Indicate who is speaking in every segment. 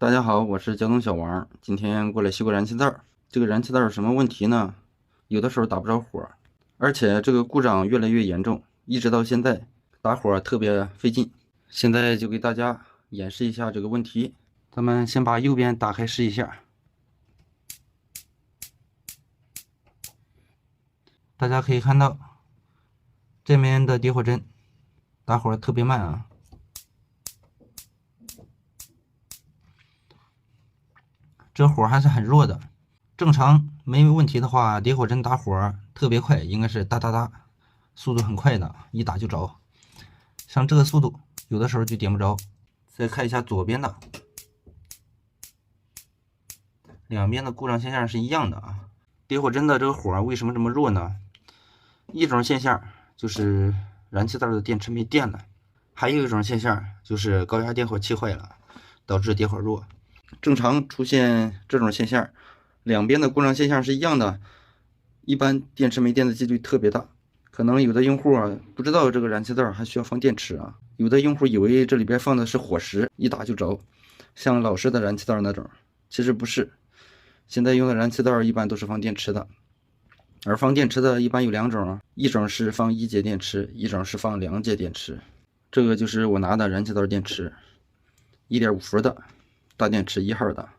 Speaker 1: 大家好，我是交通小王，今天过来修个燃气灶。这个燃气灶有什么问题呢？有的时候打不着火，而且这个故障越来越严重，一直到现在打火特别费劲。现在就给大家演示一下这个问题。咱们先把右边打开试一下，大家可以看到这边的点火针打火特别慢啊。这火还是很弱的，正常没问题的话，点火针打火特别快，应该是哒哒哒，速度很快的，一打就着。像这个速度，有的时候就点不着。再看一下左边的，两边的故障现象是一样的啊。点火针的这个火为什么这么弱呢？一种现象就是燃气灶的电池没电了，还有一种现象就是高压点火器坏了，导致点火弱。正常出现这种现象，两边的故障现象是一样的，一般电池没电的几率特别大。可能有的用户不知道这个燃气灶还需要放电池啊，有的用户以为这里边放的是火石，一打就着，像老式的燃气灶那种，其实不是。现在用的燃气灶一般都是放电池的，而放电池的一般有两种，一种是放1节电池，一种是放2节电池。这个就是我拿的燃气灶电池，1.5伏的大电池1号的。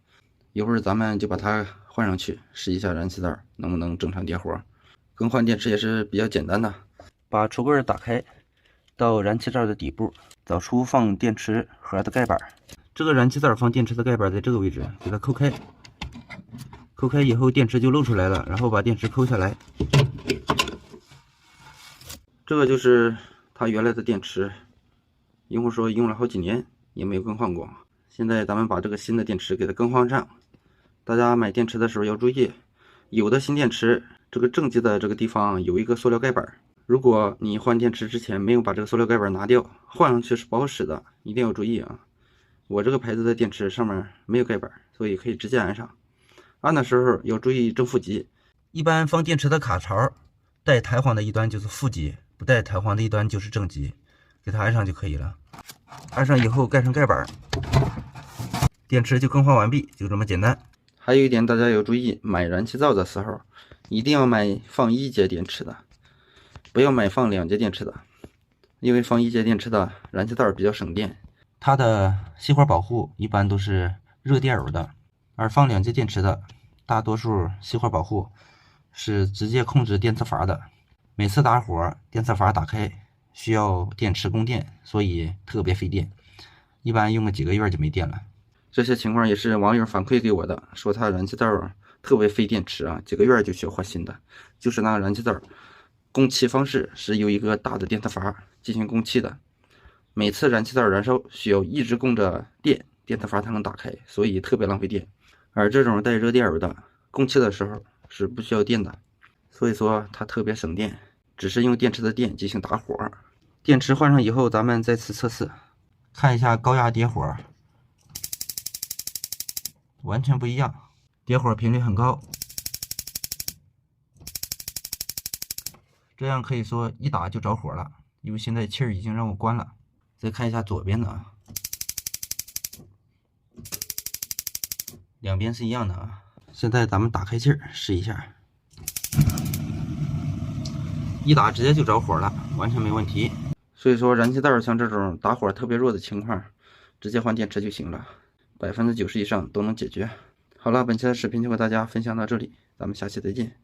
Speaker 1: 一会儿咱们就把它换上去，试一下燃气灶能不能正常点火。更换电池也是比较简单的，把橱柜打开，到燃气灶的底部，找出放电池盒的盖板。这个燃气灶放电池的盖板在这个位置，给它抠开。抠开以后，电池就露出来了，然后把电池抠下来。这个就是它原来的电池，用户说用了好几年也没有更换过。现在咱们把这个新的电池给它更换上。大家买电池的时候要注意，有的新电池这个正极的这个地方有一个塑料盖板，如果你换电池之前没有把这个塑料盖板拿掉，换上去是不好使的，一定要注意啊。我这个牌子的电池上面没有盖板，所以可以直接安上。安的时候要注意正负极，一般放电池的卡槽带弹簧的一端就是负极，不带弹簧的一端就是正极，给它安上就可以了。安上以后盖上盖板，电池就更换完毕，就这么简单。还有一点大家要注意，买燃气灶的时候一定要买放1节电池的，不要买放2节电池的，因为放1节电池的燃气灶比较省电，它的熄火保护一般都是热电耦的，而放2节电池的大多数熄火保护是直接控制电磁阀的，每次打火电磁阀打开需要电池供电，所以特别费电，一般用个几个月就没电了。这些情况也是网友反馈给我的，说他燃气灶特别费电池啊，几个月就需要换新的。就是那个燃气灶供气方式是由一个大的电磁阀进行供气的，每次燃气灶燃烧需要一直供着电，电磁阀才能打开，所以特别浪费电。而这种带热电耦的供气的时候是不需要电的，所以说它特别省电，只是用电池的电进行打火。电池换上以后，咱们再次测试，看一下高压点火，完全不一样，点火频率很高，这样可以说一打就着火了，因为现在气儿已经让我关了。再看一下左边的啊，两边是一样的啊。现在咱们打开气儿试一下，一打直接就着火了，完全没问题。所以说燃气灶像这种打火特别弱的情况，直接换电池就行了，90%以上都能解决。好了，本期的视频就和大家分享到这里，咱们下期再见。